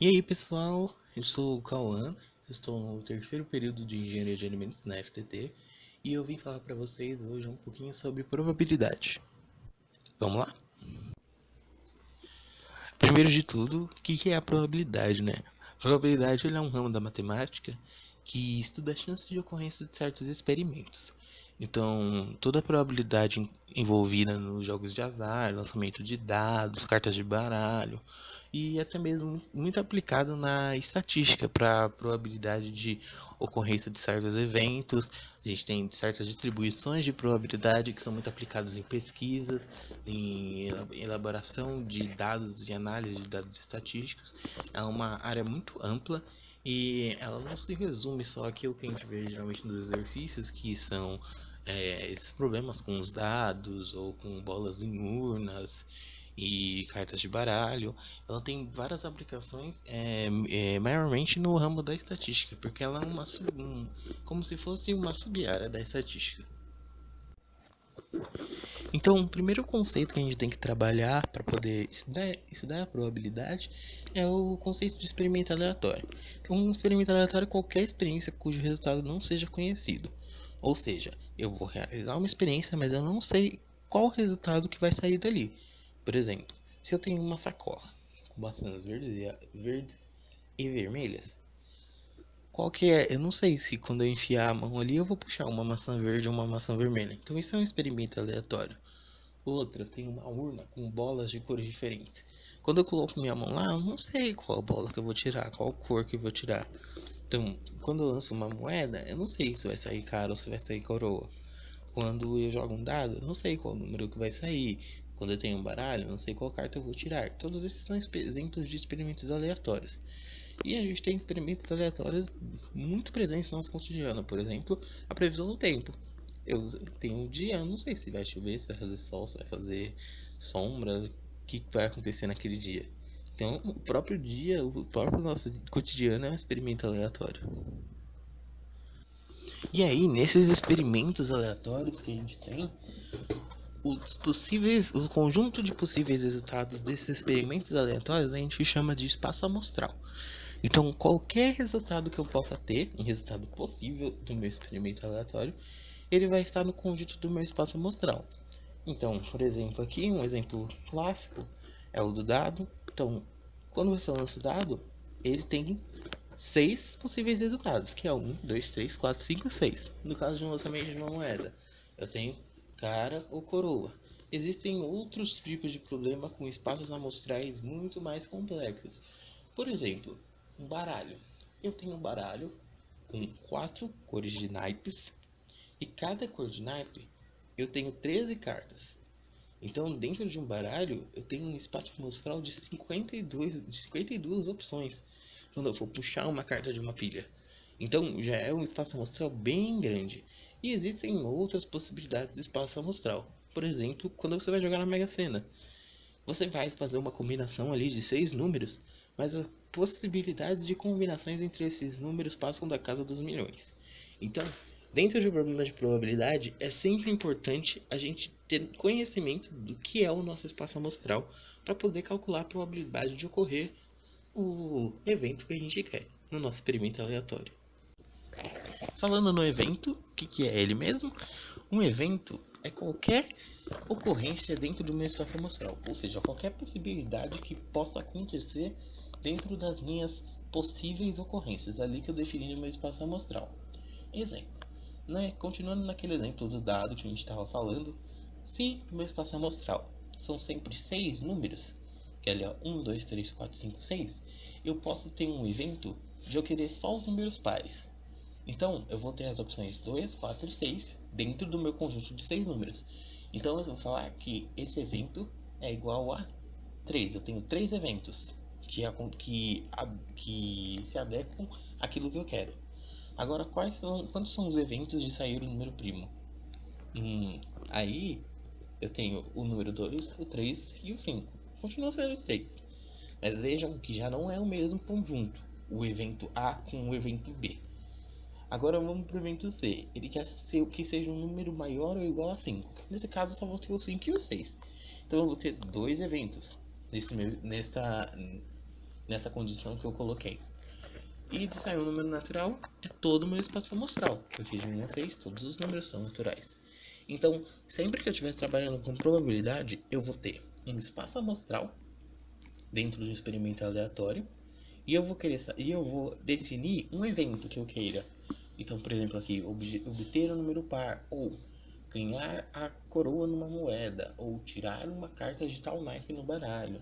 E aí pessoal, eu sou o Cauã, estou no terceiro período de Engenharia de Alimentos na FTT e eu vim falar para vocês hoje um pouquinho sobre probabilidade. Vamos lá? Primeiro de tudo, o que é a probabilidade, né? A probabilidade é um ramo da matemática que estuda a chance de ocorrência de certos experimentos. Então, toda a probabilidade envolvida nos jogos de azar, lançamento de dados, cartas de baralho, e até mesmo muito aplicado na estatística para a probabilidade de ocorrência de certos eventos. A gente tem certas distribuições de probabilidade que são muito aplicadas em pesquisas, em elaboração de dados e análise de dados estatísticos. É uma área muito ampla e ela não se resume só àquilo que a gente vê geralmente nos exercícios, que são esses problemas com os dados ou com bolas em urnas e cartas de baralho. Ela tem várias aplicações, maiormente no ramo da estatística, porque ela é como se fosse uma sub-área da estatística. Então, o primeiro conceito que a gente tem que trabalhar para poder estudar a probabilidade é o conceito de experimento aleatório. Então, um experimento aleatório é qualquer experiência cujo resultado não seja conhecido. Ou seja, eu vou realizar uma experiência, mas eu não sei qual o resultado que vai sair dali. Por exemplo, se eu tenho uma sacola com maçãs verdes e vermelhas, qual que é? Eu não sei se quando eu enfiar a mão ali eu vou puxar uma maçã verde ou uma maçã vermelha. Então isso é um experimento aleatório. Outra, tem uma urna com bolas de cores diferentes. Quando eu coloco minha mão lá, eu não sei qual bola que eu vou tirar, qual cor que eu vou tirar. Então, quando eu lanço uma moeda, eu não sei se vai sair cara ou se vai sair coroa. Quando eu jogo um dado, eu não sei qual número que vai sair. Quando eu tenho um baralho, eu não sei qual carta eu vou tirar. Todos esses são exemplos de experimentos aleatórios. E a gente tem experimentos aleatórios muito presentes no nosso cotidiano. Por exemplo, a previsão do tempo. Eu tenho um dia, eu não sei se vai chover, se vai fazer sol, se vai fazer sombra, o que vai acontecer naquele dia. Então, o próprio dia, o próprio nosso cotidiano é um experimento aleatório. E aí, nesses experimentos aleatórios que a gente tem, o conjunto de possíveis resultados desses experimentos aleatórios a gente chama de espaço amostral. Então, qualquer resultado que eu possa ter, um resultado possível do meu experimento aleatório, ele vai estar no conjunto do meu espaço amostral. Então, por exemplo, aqui um exemplo clássico é o do dado. Então, quando você lança o dado, ele tem 6 possíveis resultados, que é 1, 2, 3, 4, 5, 6. No caso de um lançamento de uma moeda, eu tenho cara ou coroa. Existem outros tipos de problema com espaços amostrais muito mais complexos. Por exemplo, um baralho. Eu tenho um baralho com 4 cores de naipes e cada cor de naipe eu tenho 13 cartas. Então, dentro de um baralho, eu tenho um espaço amostral de 52 opções quando eu for puxar uma carta de uma pilha. Então, já é um espaço amostral bem grande. E existem outras possibilidades de espaço amostral. Por exemplo, quando você vai jogar na Mega Sena, você vai fazer uma combinação ali de 6 números, mas as possibilidades de combinações entre esses números passam da casa dos milhões. Então, dentro de um problema de probabilidade, é sempre importante a gente ter conhecimento do que é o nosso espaço amostral para poder calcular a probabilidade de ocorrer o evento que a gente quer no nosso experimento aleatório. Falando no evento, o que é ele mesmo? Um evento é qualquer ocorrência dentro do meu espaço amostral, ou seja, qualquer possibilidade que possa acontecer dentro das minhas possíveis ocorrências, ali que eu defini no meu espaço amostral. Exemplo, né? Continuando naquele exemplo do dado que a gente estava falando, se o meu espaço amostral são sempre 6 números, que é ali, ó, 1, 2, 3, 4, 5, 6, eu posso ter um evento de eu querer só os números pares. Então, eu vou ter as opções 2, 4 e 6 dentro do meu conjunto de 6 números. Então, eu vou falar que esse evento é igual a 3. Eu tenho 3 eventos que se adequam àquilo que eu quero. Agora, quantos são os eventos de sair o número primo? Aí, eu tenho o número 2, o 3 e o 5. Continua sendo 3. Mas vejam que já não é o mesmo conjunto, o evento A com o evento B. Agora vamos para o evento C. Ele quer que seja um número maior ou igual a 5. Nesse caso, só vou ter o 5 e o 6. Então eu vou ter dois eventos nessa condição que eu coloquei. E de sair um número natural é todo o meu espaço amostral, porque de 1 a 6 todos os números são naturais. Então, sempre que eu estiver trabalhando com probabilidade, eu vou ter um espaço amostral dentro de um experimento aleatório e eu vou definir um evento que eu queira. Então, por exemplo, aqui, obter um número par, ou ganhar a coroa numa moeda, ou tirar uma carta de tal naipe no baralho,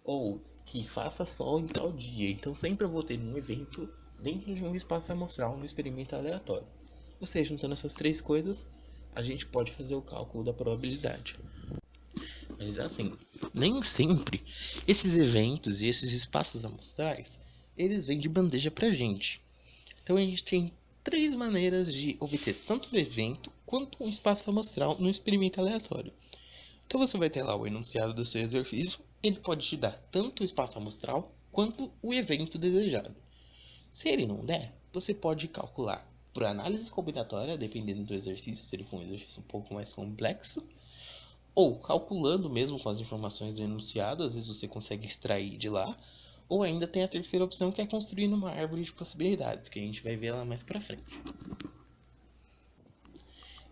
ou que faça sol em tal dia. Então, sempre eu vou ter um evento dentro de um espaço amostral no experimento aleatório. Ou seja, juntando essas três coisas, a gente pode fazer o cálculo da probabilidade. Mas assim, nem sempre esses eventos e esses espaços amostrais, eles vêm de bandeja pra gente. Então a gente tem três maneiras de obter tanto o evento quanto um espaço amostral no experimento aleatório. Então você vai ter lá o enunciado do seu exercício, ele pode te dar tanto o espaço amostral quanto o evento desejado. Se ele não der, você pode calcular por análise combinatória, dependendo do exercício, se ele for um exercício um pouco mais complexo, ou calculando mesmo com as informações do enunciado, às vezes você consegue extrair de lá, ou ainda tem a terceira opção, que é construir uma árvore de possibilidades, que a gente vai ver lá mais pra frente.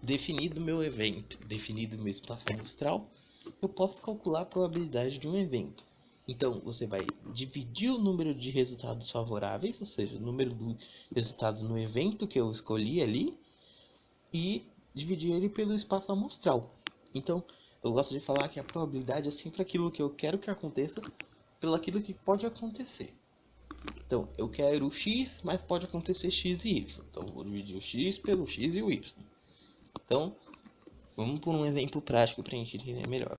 Definido meu evento, definido meu espaço amostral, eu posso calcular a probabilidade de um evento. Então, você vai dividir o número de resultados favoráveis, ou seja, o número de resultados no evento que eu escolhi ali, e dividir ele pelo espaço amostral. Então, eu gosto de falar que a probabilidade é sempre aquilo que eu quero que aconteça pelo aquilo que pode acontecer. Então, eu quero x, mas pode acontecer x e y. Então, eu vou dividir o x pelo x e o y. Então, vamos por um exemplo prático para a gente entender melhor.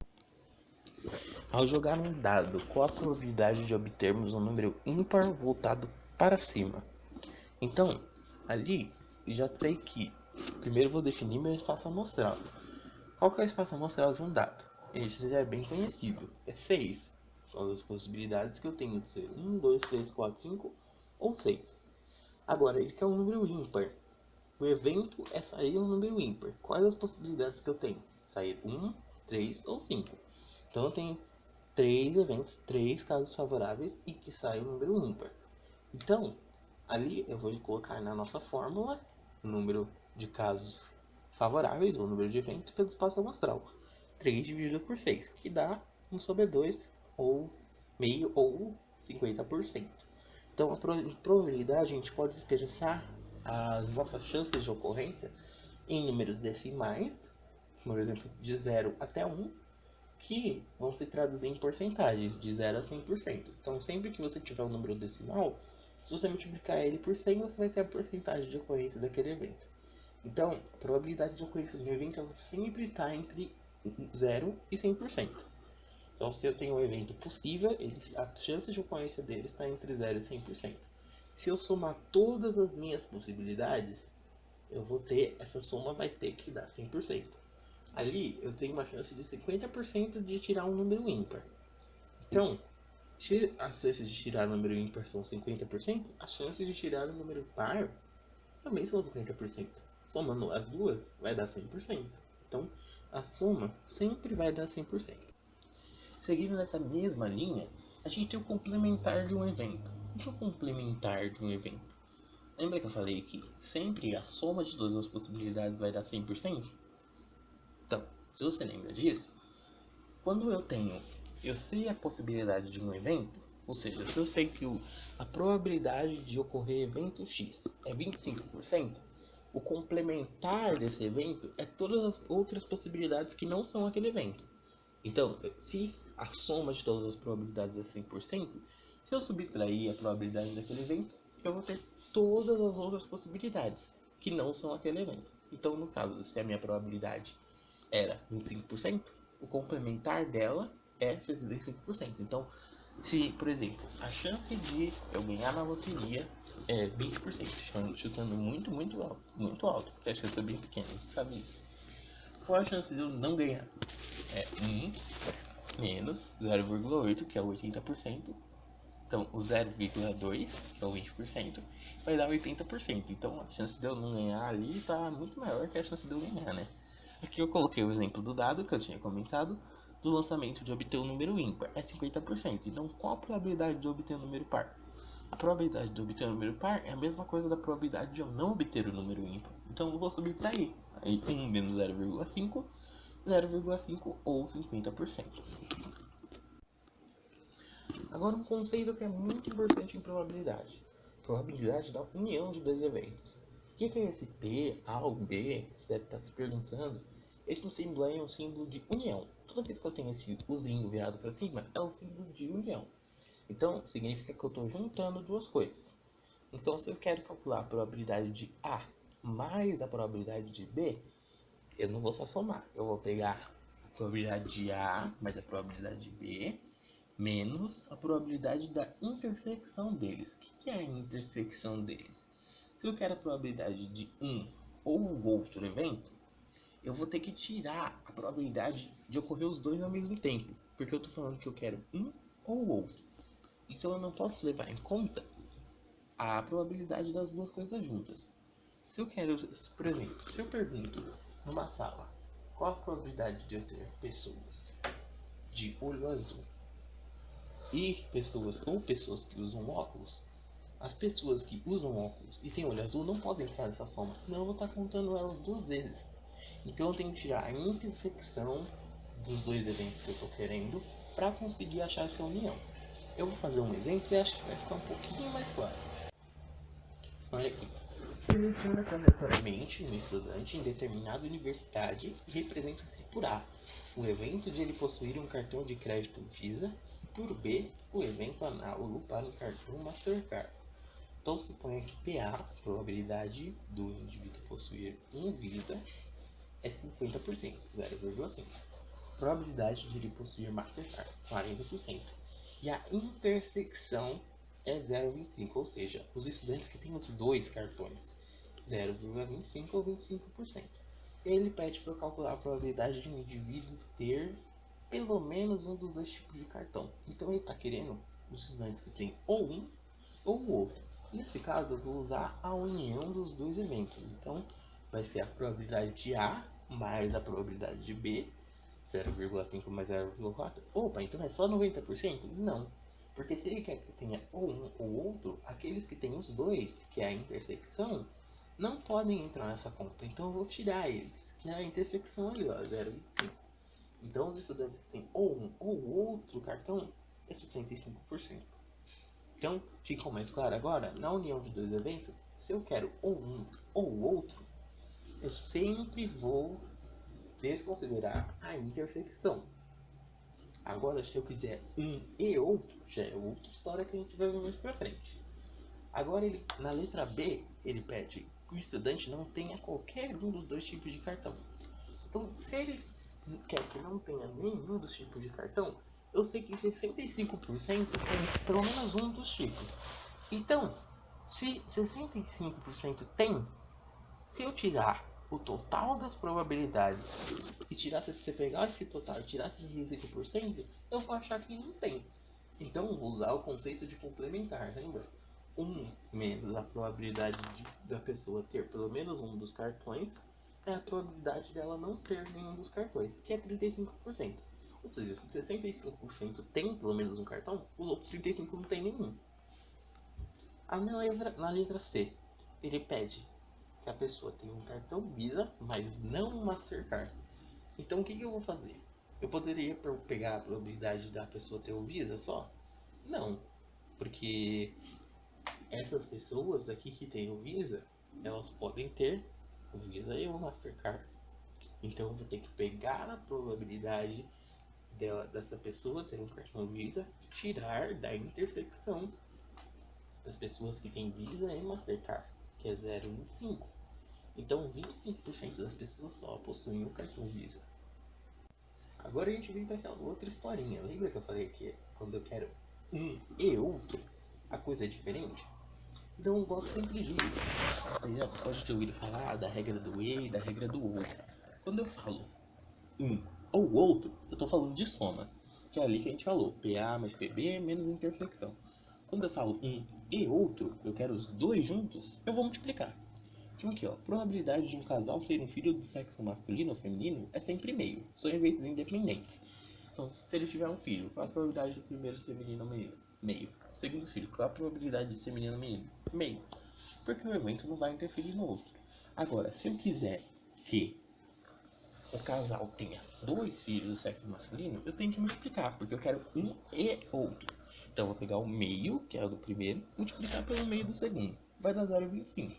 Ao jogar um dado, qual a probabilidade de obtermos um número ímpar voltado para cima? Então, ali, eu já sei que primeiro vou definir meu espaço amostral. Qual que é o espaço amostral de um dado? Esse já é bem conhecido, é 6. São as possibilidades que eu tenho de ser 1, 2, 3, 4, 5 ou 6. Agora, ele quer um número ímpar. O evento é sair um número ímpar. Quais as possibilidades que eu tenho? Sair 1, 3 ou 5. Então eu tenho 3 eventos, 3 casos favoráveis e que sai um número ímpar. Então, ali eu vou colocar na nossa fórmula o número de casos favoráveis, ou número de eventos pelo espaço amostral. 3 dividido por 6, que dá 1 sobre 2, ou meio, ou 50%. Então, a probabilidade a gente pode expressar as nossas chances de ocorrência em números decimais, por exemplo, de 0 até 1, que vão se traduzir em porcentagens, de 0 a 100%. Então, sempre que você tiver um número decimal, se você multiplicar ele por 100, você vai ter a porcentagem de ocorrência daquele evento. Então, a probabilidade de ocorrência de um evento sempre está entre 0 e 100%. Então, se eu tenho um evento possível, a chance de ocorrência dele está entre 0 e 100%. Se eu somar todas as minhas possibilidades, essa soma vai ter que dar 100%. Ali, eu tenho uma chance de 50% de tirar um número ímpar. Então, se as chances de tirar um número ímpar são 50%, as chances de tirar um número par também são 50%. Somando as duas, vai dar 100%. Então, a soma sempre vai dar 100%. Seguindo nessa mesma linha, a gente tem o complementar de um evento. O que é o complementar de um evento? Lembra que eu falei que sempre a soma de todas as possibilidades vai dar 100%? Então, se você lembra disso, quando eu sei a possibilidade de um evento, ou seja, se eu sei que a probabilidade de ocorrer evento X é 25%, o complementar desse evento é todas as outras possibilidades que não são aquele evento. Então, se a soma de todas as probabilidades é 100%, se eu subtrair a probabilidade daquele evento, eu vou ter todas as outras possibilidades que não são aquele evento. Então, no caso, se a minha probabilidade era 25%, o complementar dela é 65%. Então, se, por exemplo, a chance de eu ganhar na loteria é 20%, chutando muito alto, porque a chance é bem pequena, sabe isso? Qual a chance de eu não ganhar? É 1 menos 0,8, que é 80%. Então, o 0,2, que é o 20%, vai dar 80%. Então, a chance de eu não ganhar ali está muito maior que a chance de eu ganhar, né? Aqui eu coloquei o exemplo do dado que eu tinha comentado, do lançamento de obter um número ímpar é 50%. Então, qual a probabilidade de obter um número par? A probabilidade de obter um número par é a mesma coisa da probabilidade de eu não obter o número ímpar. Então, eu vou subir para aí. Aí 1 menos 0,5, 0,5 ou 50%. Agora, um conceito que é muito importante em probabilidade. Probabilidade da união de dois eventos. O que é esse P, A ou B? Você deve estar se perguntando. Esse símbolo aí é um símbolo de união. Toda vez que eu tenho esse Uzinho virado para cima, é um símbolo de união. Então, significa que eu estou juntando duas coisas. Então, se eu quero calcular a probabilidade de A mais a probabilidade de B, eu não vou só somar. Eu vou pegar a probabilidade de A mais a probabilidade de B menos a probabilidade da intersecção deles. O que é a intersecção deles? Se eu quero a probabilidade de um ou outro evento, eu vou ter que tirar a probabilidade de ocorrer os dois ao mesmo tempo, porque eu estou falando que eu quero um ou outro. Então eu não posso levar em conta a probabilidade das duas coisas juntas. Se eu quero, por exemplo, se eu pergunto numa sala qual a probabilidade de eu ter pessoas de olho azul e pessoas que usam óculos, as pessoas que usam óculos e têm olho azul não podem entrar nessa soma, senão eu vou estar contando elas duas vezes. Então eu tenho que tirar a intersecção dos dois eventos que eu estou querendo para conseguir achar essa união. Eu vou fazer um exemplo e acho que vai ficar um pouquinho mais claro. Olha aqui. Seleciona-se aleatoriamente um estudante em determinada universidade e representa-se por A o evento de ele possuir um cartão de crédito Visa e por B o evento análogo para um cartão Mastercard. Então suponha que PA, a probabilidade do indivíduo possuir um Visa, é 50%, 0,5. Probabilidade de ele possuir Mastercard, 40%. E a intersecção é 0,25, ou seja, os estudantes que têm os dois cartões, 0,25 ou 25%. Ele pede para eu calcular a probabilidade de um indivíduo ter pelo menos um dos dois tipos de cartão. Então ele está querendo os estudantes que têm ou um ou o outro. Nesse caso, eu vou usar a união dos dois eventos. Então vai ser a probabilidade de A mais a probabilidade de B, 0,5 mais 0,4. Opa, então é só 90%? Não. Porque se ele quer que tenha ou um ou outro, aqueles que têm os dois, que é a intersecção, não podem entrar nessa conta. Então eu vou tirar eles, que é a intersecção ali, ó, 0,25. Então os estudantes que têm ou um ou outro cartão é 65%. Então, ficou mais claro agora? Na união de dois eventos, se eu quero ou um ou outro, eu sempre vou desconsiderar a intersecção. Agora, se eu quiser um e outro, já é outra história que a gente vai ver mais pra frente. Agora, na letra B, ele pede que o estudante não tenha qualquer um dos dois tipos de cartão. Então, se ele quer que não tenha nenhum dos tipos de cartão, eu sei que 65% tem pelo menos um dos tipos. Então, se 65% tem, se eu tirar o total das probabilidades e tirar, se você pegar esse total e tirar 65%, eu vou achar que não tem. Então, vou usar o conceito de complementar, lembra? 1 menos a probabilidade da pessoa ter pelo menos um dos cartões é a probabilidade dela não ter nenhum dos cartões, que é 35%. Ou seja, se 65% tem pelo menos um cartão, os outros 35% não tem nenhum. Na letra C, ele pede que a pessoa tenha um cartão Visa, mas não um Mastercard. Então o que eu vou fazer? Eu poderia pegar a probabilidade da pessoa ter o Visa só? Não, porque essas pessoas daqui que tem o Visa, elas podem ter o Visa e o Mastercard. Então eu vou ter que pegar a probabilidade dessa pessoa ter um cartão Visa e tirar da intersecção das pessoas que têm Visa e Mastercard, que é 0,25. Então 25% das pessoas só possuem o cartão Visa. Agora a gente vem para aquela outra historinha. Lembra que eu falei que quando eu quero um e outro, a coisa é diferente? Então eu gosto sempre de. Você já pode ter ouvido falar da regra do e e da regra do outro. Quando eu falo um ou outro, eu estou falando de soma. Que é ali que a gente falou, PA mais PB menos intersecção. Quando eu falo um e outro, eu quero os dois juntos, eu vou multiplicar. Então aqui ó, probabilidade de um casal ter um filho do sexo masculino ou feminino é sempre meio. São eventos independentes. Então, se ele tiver um filho, qual a probabilidade do primeiro ser menino ou menino? Meio. Segundo filho, qual a probabilidade de ser menino ou menino? Meio. Porque o evento não vai interferir no outro. Agora, se eu quiser que o casal tenha dois filhos do sexo masculino, eu tenho que multiplicar, porque eu quero um e outro. Então eu vou pegar o meio, que é o do primeiro, multiplicar pelo meio do segundo. Vai dar 0,25.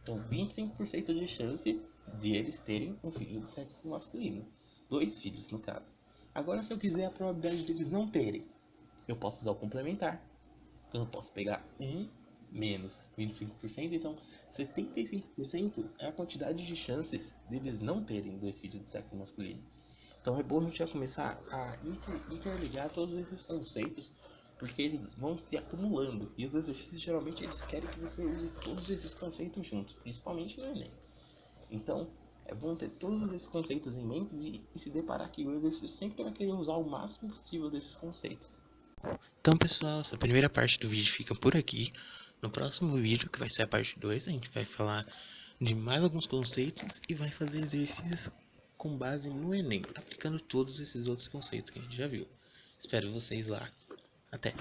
Então 25% de chance de eles terem um filho do sexo masculino. Dois filhos, no caso. Agora, se eu quiser a probabilidade deles não terem, eu posso usar o complementar. Então eu posso pegar 1 menos 25%, então 75% é a quantidade de chances deles não terem dois filhos de sexo masculino. Então é bom a gente já começar a interligar todos esses conceitos, porque eles vão se acumulando. E os exercícios geralmente eles querem que você use todos esses conceitos juntos, principalmente no Enem. Então é bom ter todos esses conceitos em mente e se deparar que o exercício sempre vai querer usar o máximo possível desses conceitos. Então, pessoal, essa primeira parte do vídeo fica por aqui. No próximo vídeo, que vai ser a parte 2, a gente vai falar de mais alguns conceitos e vai fazer exercícios com base no Enem, aplicando todos esses outros conceitos que a gente já viu. Espero vocês lá. Até!